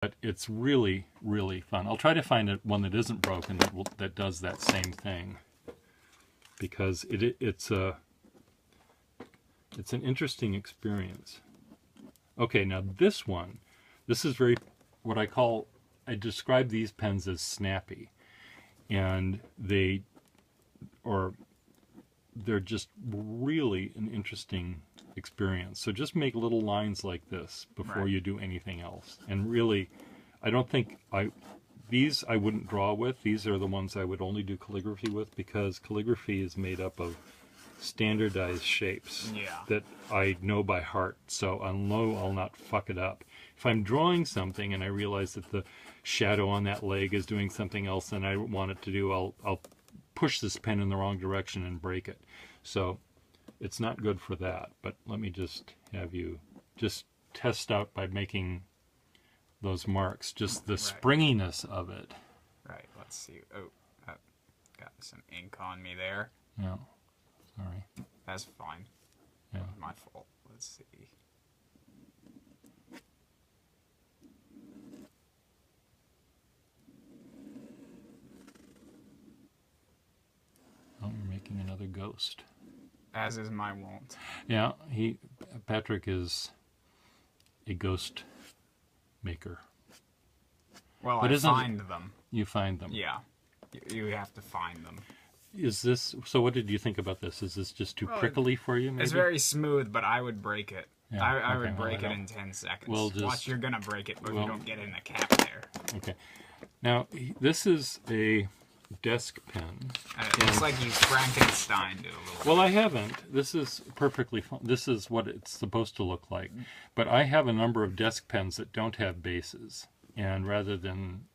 but it's really, really fun. I'll try to find one that isn't broken that does that same thing, because it's an interesting experience. Okay, now this is very what I describe these pens as snappy, and they're just really an interesting experience. So just make little lines like this before you do anything else. And really, I don't think these I wouldn't draw with. These are the ones I would only do calligraphy with, because calligraphy is made up of standardized shapes that I know by heart. So I know I'll not fuck it up. If I'm drawing something and I realize that the shadow on that leg is doing something else than I want it to do, I'll push this pen in the wrong direction and break it. So it's not good for that. But let me just have you just test out by making those marks, just the springiness of it. Right, let's see. Oh, got some ink on me there. Yeah, sorry. That's fine. Yeah. My fault. Let's see. Oh, you're making another ghost. As is my wont. Yeah, Patrick is a ghost maker. Well, I find them. You find them. Yeah. You have to find them. Is this, so what did you think about this? Is this just too prickly for you, maybe? It's very smooth, but I would break it. Yeah, I would break it in 10 seconds. Watch, you're going to break it, but you don't get in the cap there. Okay. Now, this is a desk pen. It looks like you Frankensteined it a little bit. Well, I haven't. This is perfectly fine. This is what it's supposed to look like. But I have a number of desk pens that don't have bases. And rather than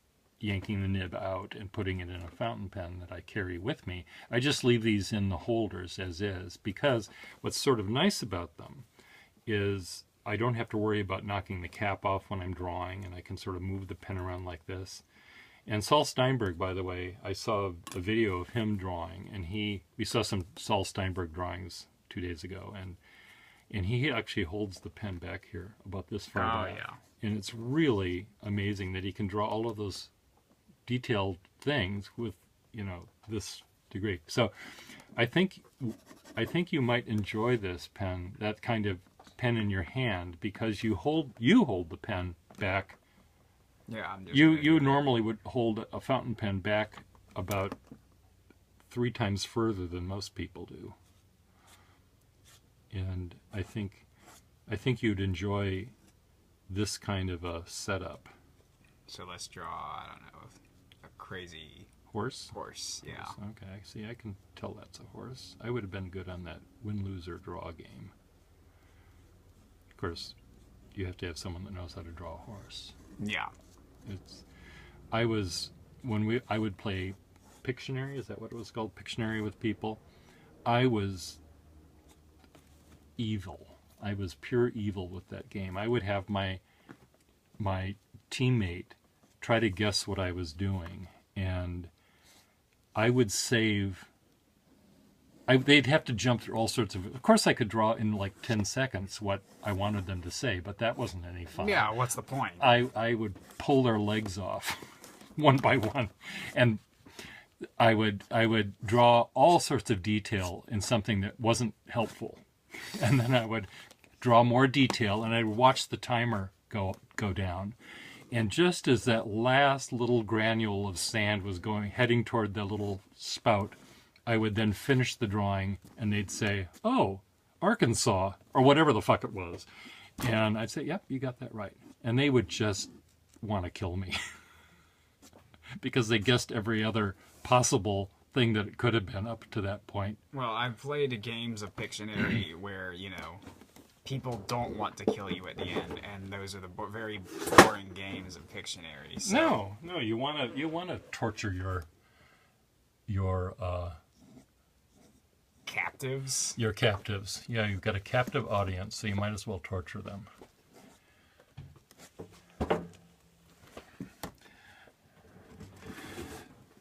yanking the nib out and putting it in a fountain pen that I carry with me, I just leave these in the holders as is, because what's sort of nice about them is I don't have to worry about knocking the cap off when I'm drawing, and I can sort of move the pen around like this. And Saul Steinberg, by the way, I saw a video of him drawing, and we saw some Saul Steinberg drawings 2 days ago, and he actually holds the pen back here about this far back. Yeah. And it's really amazing that he can draw all of those detailed things with, this degree. So I think you might enjoy this pen, that kind of pen in your hand, because you hold the pen back. Yeah, you normally would hold a fountain pen back about 3 times further than most people do. And I think you'd enjoy this kind of a setup. So let's draw, I don't know, a crazy horse. Yeah. Okay, see, I can tell that's a horse. I would have been good on that win, lose, or draw game. Of course, you have to have someone that knows how to draw a horse. Yeah. I would play Pictionary, is that what it was called? Pictionary with people. I was evil. I was pure evil with that game. I would have my teammate try to guess what I was doing, and I would save. They'd have to jump through all sorts of course, I could draw in like 10 seconds what I wanted them to say, but that wasn't any fun. Yeah, what's the point? I would pull their legs off one by one, and I would draw all sorts of detail in something that wasn't helpful, and then I would draw more detail, and I'd watch the timer go down. And just as that last little granule of sand was heading toward the little spout, I would then finish the drawing, and they'd say, "Oh, Arkansas," or whatever the fuck it was. And I'd say, "Yep, you got that right." And they would just want to kill me because they guessed every other possible thing that it could have been up to that point. Well, I've played games of Pictionary where, people don't want to kill you at the end, and those are the very boring games of Pictionary. So. No, you want to torture your captives? Your captives. Yeah, you've got a captive audience, so you might as well torture them.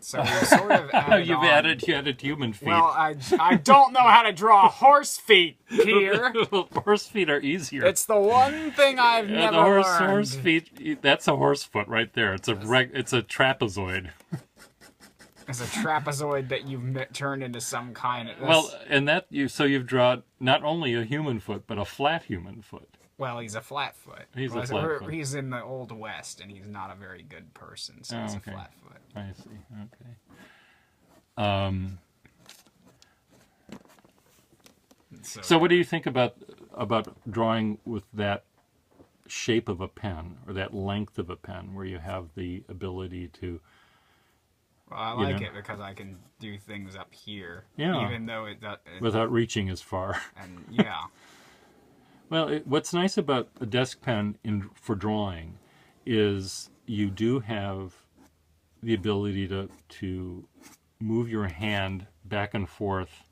So we sort of added You on. added human feet. Well, I don't know how to draw horse feet, Peter. Horse feet are easier. It's the one thing I've never the learned. horse feet. That's a horse foot right there. It's a trapezoid. It's a trapezoid that you've turned into some kind of. Well, and you've drawn not only a human foot but a flat human foot. Well, he's a flat foot. He's a flat foot. He's in the Old West, and he's not a very good person, so he's a flat foot. I see. Okay. So what do you think about drawing with that shape of a pen or that length of a pen, where you have the ability to? Well, I like it because I can do things up here, even though it without reaching as far. And yeah. Well, what's nice about a desk pen for drawing is you do have the ability to move your hand back and forth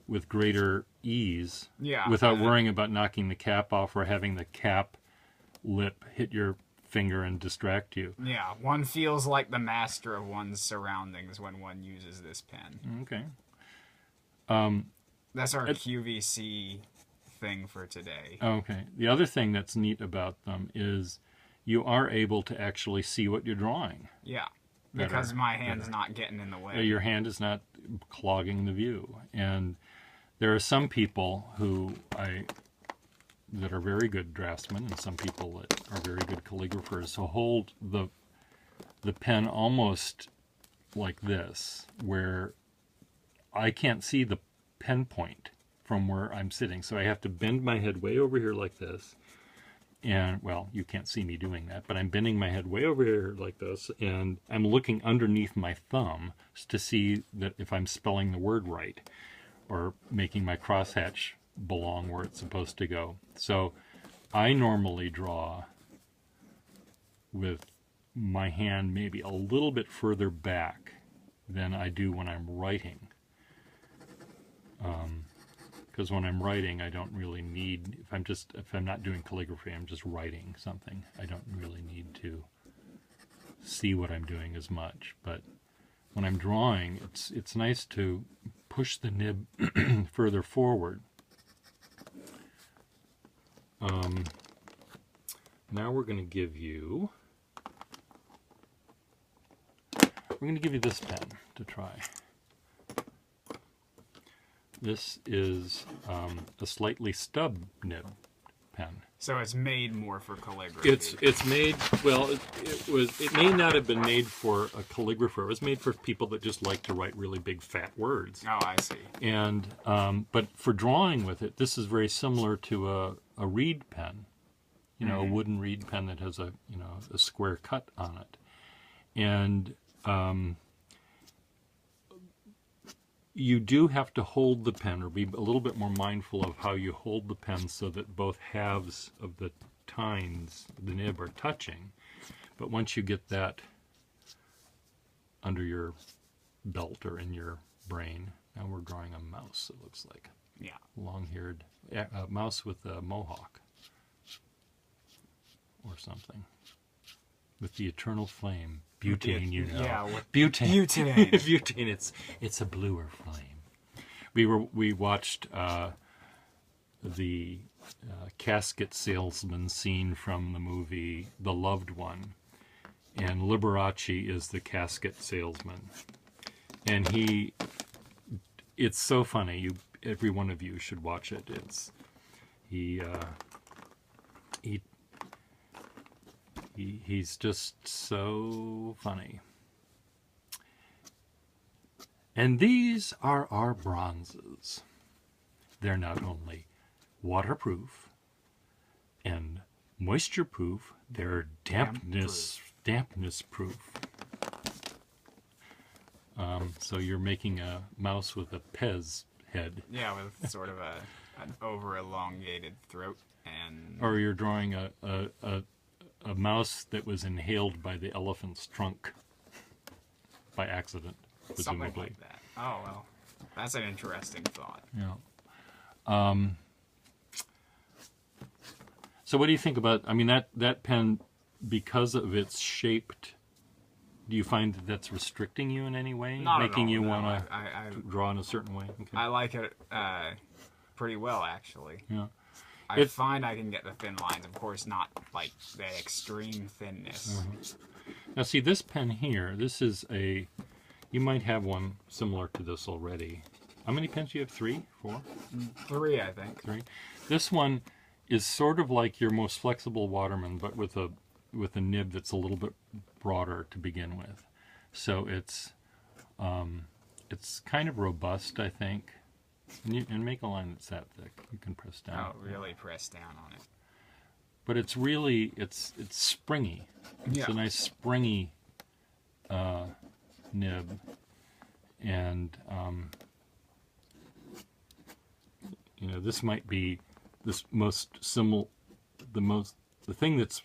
with greater ease, without worrying about knocking the cap off or having the cap lip hit your finger and distract you. Yeah, one feels like the master of one's surroundings when one uses this pen. Okay. That's our QVC thing for today. Okay. The other thing that's neat about them is you are able to actually see what you're drawing. Yeah, because my hand's not getting in the way. Your hand is not clogging the view. And there are some people that are very good draftsmen, and some people that are very good calligraphers who hold the pen almost like this, where I can't see the pen point from where I'm sitting. So I have to bend my head way over here like this. And, well, you can't see me doing that, but I'm bending my head way over here like this, and I'm looking underneath my thumb to see that if I'm spelling the word right, or making my crosshatch belong where it's supposed to go. So I normally draw with my hand maybe a little bit further back than I do when I'm writing. Because when I'm writing, I don't really need, if I'm not doing calligraphy, I'm just writing something, I don't really need to see what I'm doing as much. But when I'm drawing, it's nice to push the nib further forward. Now we're going to give you this pen to try. This is a slightly stub nib pen. So it's made more for calligraphy. It's made, well, it may not have been made for a calligrapher. It was made for people that just like to write really big fat words. Oh, I see. And but for drawing with it, this is very similar to a reed pen. A wooden reed pen that has a square cut on it. And you do have to hold the pen, or be a little bit more mindful of how you hold the pen so that both halves of the tines, the nib, are touching. But once you get that under your belt or in your brain, now we're drawing a mouse, it looks like. Yeah. Long-haired mouse with a mohawk or something. With the eternal flame. Butane, Yeah, butane. Butane. Butane. It's a bluer flame. We watched the casket salesman scene from the movie The Loved One, and Liberace is the casket salesman, and it's so funny. Every one of you should watch it. He's just so funny. And these are our bronzes. They're not only waterproof and moisture proof, they're dampness proof. So you're making a mouse with a Pez head. Yeah, with sort of an over elongated throat, and or you're drawing a mouse that was inhaled by the elephant's trunk by accident, presumably. Something like that. Oh, well, that's an interesting thought. Yeah. So what do you think about, that pen, because of its shaped Do you find that that's restricting you in any way? Not making at all, you no. want I to draw in a certain way? Okay. I like it pretty well, actually. Yeah. I find I can get the thin lines. Of course, not like the extreme thinness. Now, see, this pen here, this is a... You might have one similar to this already. How many pens do you have? 3? 4? 3, I think. 3. This one is sort of like your most flexible Waterman, but with a nib that's a little bit broader to begin with. So it's kind of robust, I think. And make a line that's that thick. You can press down. Oh, really press down on it. But it's really it's springy. It's a nice springy nib, and you know, this might be the thing that's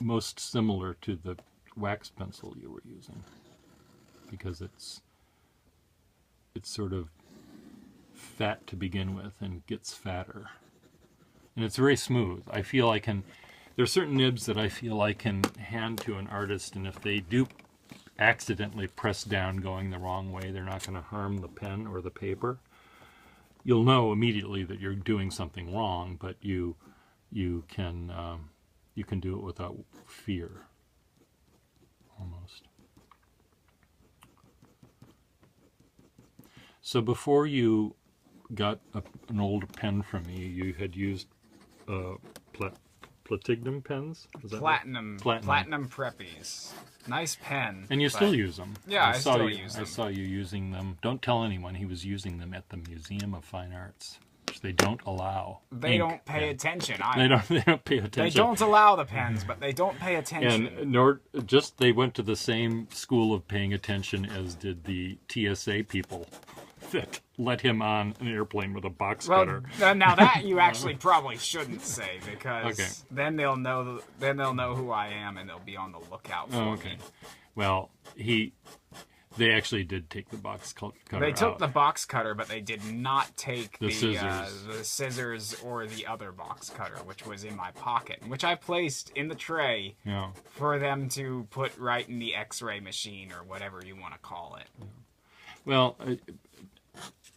most similar to the wax pencil you were using, because it's sort of fat to begin with and gets fatter, and it's very smooth. I feel I can, there's certain nibs that I feel I can hand to an artist, and if they do accidentally press down going the wrong way, they're not going to harm the pen or the paper. You'll know immediately that you're doing something wrong, but you can do it without fear, almost. So before you got an old pen from me, you had used platinum pens? Is that Platinum Preppies. Nice pen. And you still use them. Yeah, I still use them. I saw you using them. Don't tell anyone he was using them at the Museum of Fine Arts, which they don't allow. They don't pay attention. They don't pay attention. They don't allow the pens, but they don't pay attention. And they went to the same school of paying attention as did the TSA people that let him on an airplane with a box cutter. Now that you actually probably shouldn't say, because then they'll know who I am, and they'll be on the lookout for me. Well, they actually did take the box cutter. They took the box cutter, but they did not take the scissors. Scissors or the other box cutter, which was in my pocket, which I placed in the tray for them to put right in the X-ray machine, or whatever you want to call it. Well,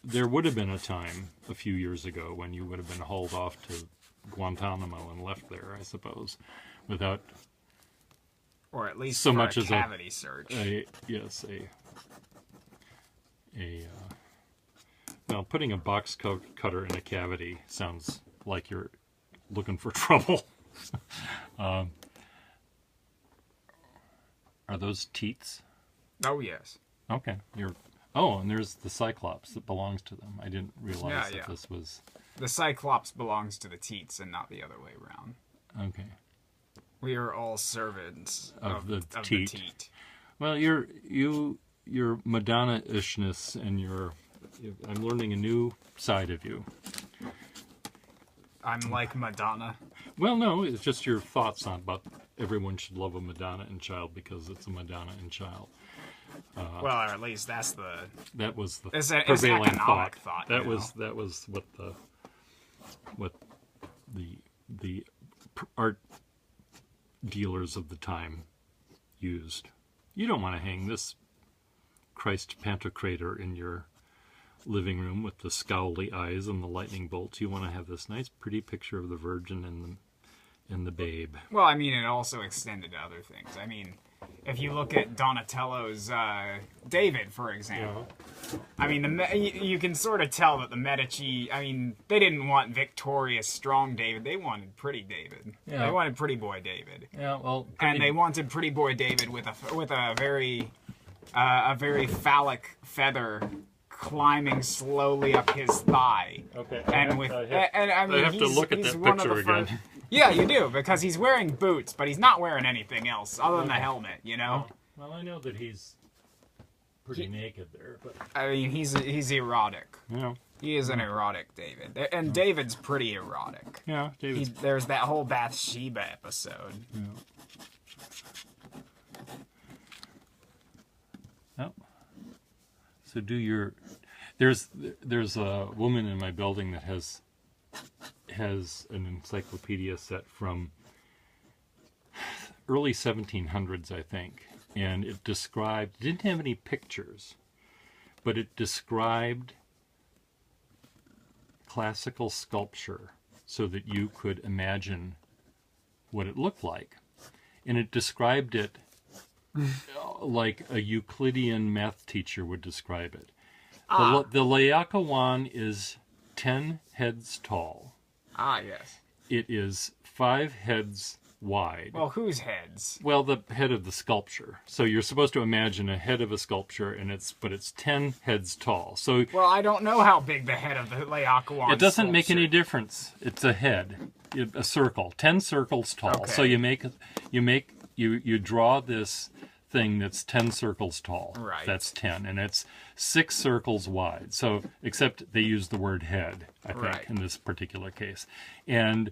there would have been a time a few years ago when you would have been hauled off to Guantanamo and left there, I suppose, without, or at least so for much a as cavity search. Well, putting a box cutter in a cavity sounds like you're looking for trouble. Are those teats? Oh yes. Okay, and there's the Cyclops that belongs to them. I didn't realize that this was... The Cyclops belongs to the teats and not the other way around. Okay. We are all servants of the teat. Well, your Madonna-ishness and I'm learning a new side of you. I'm like Madonna. Well, no, it's just your thoughts on about everyone should love a Madonna and child because it's a Madonna and child. Well, or at least that was the prevailing thought. That was what the art dealers of the time used. You don't want to hang this Christ Pantocrator in your living room with the scowly eyes and the lightning bolts. You want to have this nice, pretty picture of the Virgin and the Babe. Well, I mean, it also extended to other things. I mean, if you look at Donatello's David, for example, I mean, you can sort of tell that the Medici, I mean, they didn't want victorious, strong David. They wanted pretty David. Yeah. They wanted pretty boy David. Yeah, well, and they wanted pretty boy David with a very phallic feather climbing slowly up his thigh. Okay. And I mean, I have to look at that picture again. Yeah, you do, because he's wearing boots, but he's not wearing anything else other than the helmet, you know? Well, I know that he's pretty naked there, but... I mean, he's erotic. Yeah. He is an erotic David. And David's pretty erotic. Yeah, there's that whole Bathsheba episode. Yeah. Oh. So there's a woman in my building that has an encyclopedia set from early 1700s, I think, and it didn't have any pictures, but it described classical sculpture so that you could imagine what it looked like. And it described it like a Euclidean math teacher would describe it. The Laocoon is 10 heads tall. Ah, yes. It is 5 heads wide. Well, whose heads? Well, the head of the sculpture. So you're supposed to imagine a head of a sculpture, but it's 10 heads tall. So Well, I don't know how big the head of the Laocoon it doesn't make sculpture. any difference. It's a head, a circle, 10 circles tall. Okay. So you draw this thing that's 10 circles tall. Right. That's 10, and it's 6 circles wide. So except they use the word head, I think, Right. in this particular case, and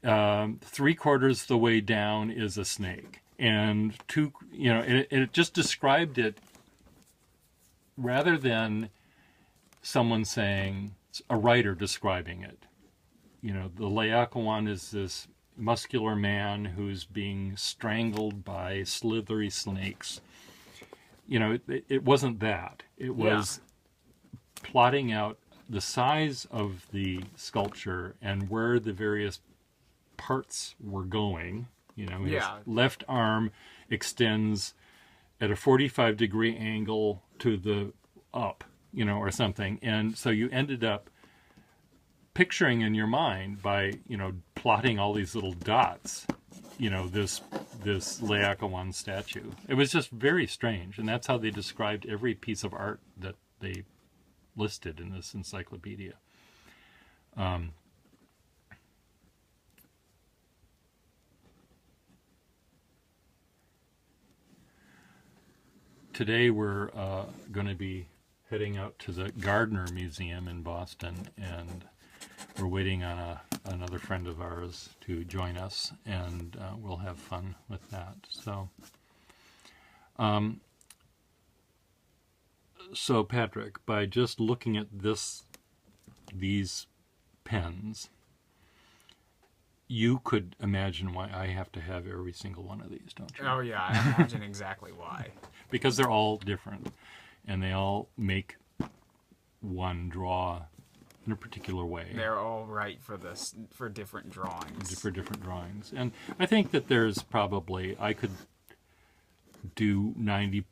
3/4 the way down is a snake, and it just described it rather than someone saying, a writer describing it. The Laocoon is this muscular man who's being strangled by slithery snakes. It wasn't that. It was plotting out the size of the sculpture and where the various parts were going. His left arm extends at a 45-degree angle to the up, or something. And so you ended up picturing in your mind by, plotting all these little dots, this Laocoon statue. It was just very strange. And that's how they described every piece of art that they listed in this encyclopedia. Today we're going to be heading out to the Gardner Museum in Boston, and we're waiting on another friend of ours to join us, and we'll have fun with that. So Patrick, by just looking at these pens, you could imagine why I have to have every single one of these, don't you? Oh, yeah, I imagine exactly why. Because they're all different, and they all make one draw in a particular way. They're all right for different drawings. For different drawings. And I think that there's probably, I could do 90%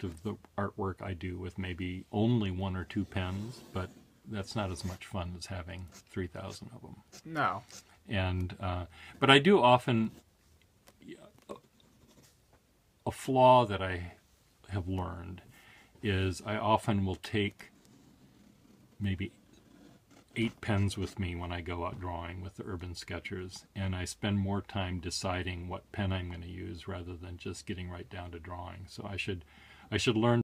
of the artwork I do with maybe only 1 or 2 pens, but that's not as much fun as having 3,000 of them. No. And but I do often, a flaw that I have learned is I often will take maybe 8 pens with me when I go out drawing with the Urban Sketchers, and I spend more time deciding what pen I'm going to use rather than just getting right down to drawing. So I should learn